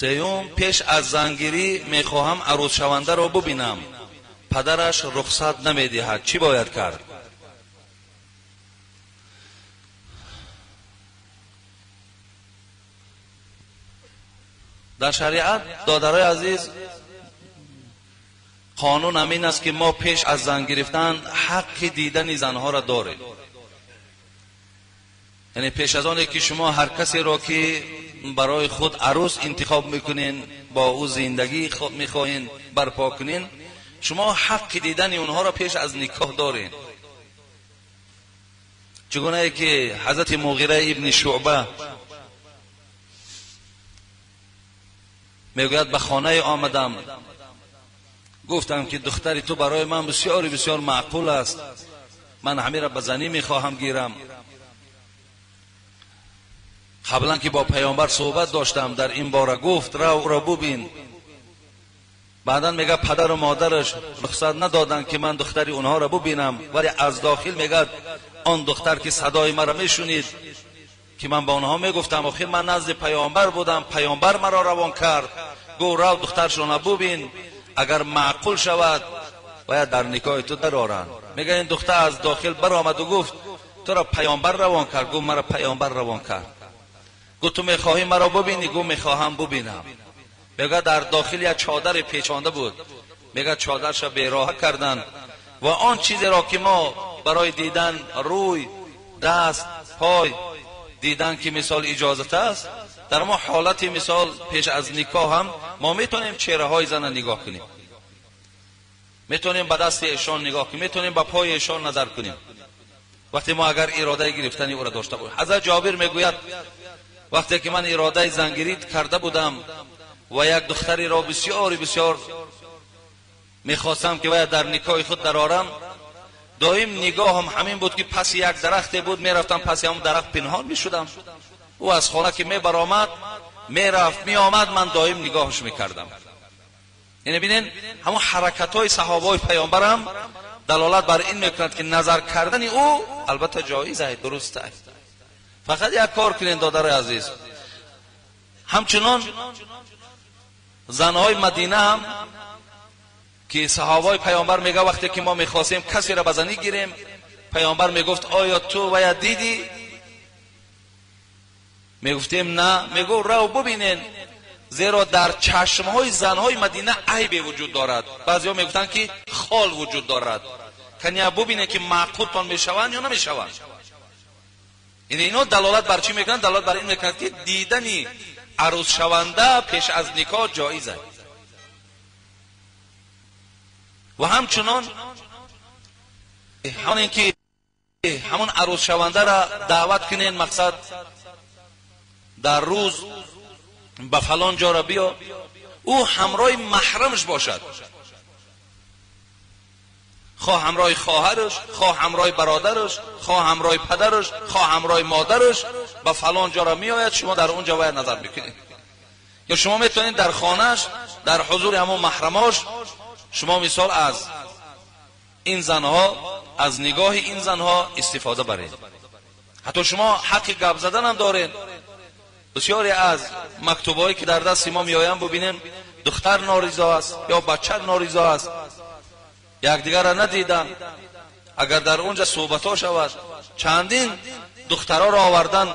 سیوم، پیش از زنگیری میخواهم عروس شونده را ببینم، پدرش رخصت نمیدهد، چی باید کرد؟ در شریعت دادرای عزیز قانون همین است که ما پیش از زن گرفتن حق دیدن زنها را داریم. یعنی پیش از آنه که شما هر کسی را که برای خود عروس انتخاب میکنین، با او زندگی میخواهین برپا کنین، شما حق دیدن اونها را پیش از نکاح دارین. چگونه که حضرت مغیره ابن شعبه میگوید به خانه آمدم، گفتم که دختری تو برای من بسیار بسیار معقول است، من همین را به زنی میخواهم گیرم. قبلا که با پیامبر صحبت داشتم در این باره، گفت را ببین. بعدا میگه پدر و مادرش رخصت ندادن که من دختری اونها را ببینم، ولی از داخل میگه آن دختر که صدای مرا میشنید که من با اونها میگفتم آخر من نزد پیامبر بودم، پیامبر مرا روان کرد، گو را دخترشون را ببین، اگر معقول شود باید در نکاح تو درآرن. میگه این دختر از داخل برآمد و گفت تو را پیامبر روان کرد؟ گو مرا پیامبر روان کرد. گو تو میخواهی مرا ببینی؟ گو میخواهم ببینم. میگه در داخل یک چادر پیچانده بود، میگه چادرش بیراه کردن و آن چیزی را که ما برای دیدن روی، دست، پای دیدن که مثال اجازت است، در ما حالت مثال پیش از نکاح هم ما میتونیم چهره های زن نگاه کنیم، میتونیم به دست ایشان نگاه کنیم، میتونیم به پای ایشان نظر کنیم، وقتی ما اگر اراده گرفتن او را داشته باشیم. حضرت جابر میگوید وقتی که من اراده زنگیری کرده بودم و یک دختری را بسیار بسیار میخواستم که باید در نکاح خود درآرم، دائم نگاهم همین بود که پس یک درخت بود، میرفتم پس همون درخت پنهان میشدم، او از خانه که میبرآمد میرفت میآمد، من دائم نگاهش میکردم. یعنی ببینین همون حرکت های صحابه پیامبر هم دلالت بر این میکند که نظر کردن او البته جایز است، درست است. فقط یک کار کنین دادر عزیز، همچنان زنهای مدینه هم که صحابه پیامبر میگه وقتی که ما میخواستیم کسی را بزنی گیریم، پیامبر میگفت آیا تو و یا دیدی؟ میگفتیم نه. میگو رو ببینین، زیرا در چشمهای زنهای مدینه عیب وجود دارد. بعضیا میگفتن که خال وجود دارد، کنیا ببینه که معقولتان میشوند یا نمیشوند. این اینا دلالت بر چی میکنن؟ دلالت بر این میکنن که دیدنی عروس شونده پیش از نکاح جایز است. و همچنان همون که همون عروس شونده را دعوت کنین، مقصد در روز به فلان جا را بیا، او همراه محرمش باشد، خواه همراه خواهرش، خواه همراه برادرش، خواه همراه پدرش، خواه همراه مادرش، به فلان جا را می آید، شما در اونجا باید نظر بکنید. یا شما میتونید در خانهش در حضور همون محرماش شما مثال از این زنها، از نگاه این زنها استفاده برید. حتی شما حق گپ زدن هم دارین. بسیاری از مکتوبایی که در دست ما میآیند ببینیم دختر ناریضا است یا بچه ناریضا است، یکدیگر را ندیدن، اگر در اونجا صحبت ها شود چندین دخترها را آوردن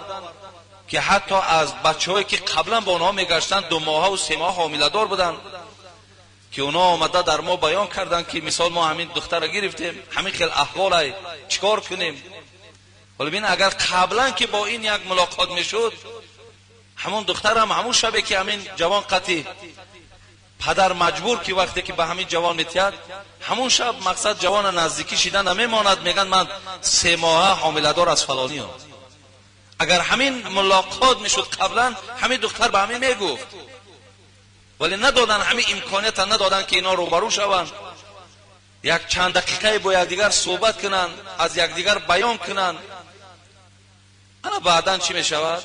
که حتی از بچه‌هایی که قبلا با اونها میگشتن 2 ماه و 3 ماه حامله دار بودن، که اونا آمده در ما بیان کردن که مثال ما همین دختر را گرفتیم، همین خیلی احوال های چیکار کنیم. ولی ببین اگر قبلا که با این یک ملاقات میشد، همون دختر هم همون شبه که همین جوان قطعی پدر مجبور که وقتی که به همین جوان میتید، همون شب مقصد جوان نزدیکی شیدن نمیماند، میگن من 3 ماه حامله دار از فلانی هم. اگر همین ملاقات میشد قبلا، همین دختر به همین میگفت، ولی ندادن، همین امکانیت ندادن که اینا روبرو شوند، یک چند دقیقه با یکدیگر صحبت کنن، از یکدیگر بیان کنن. انا بعداً چی میشود؟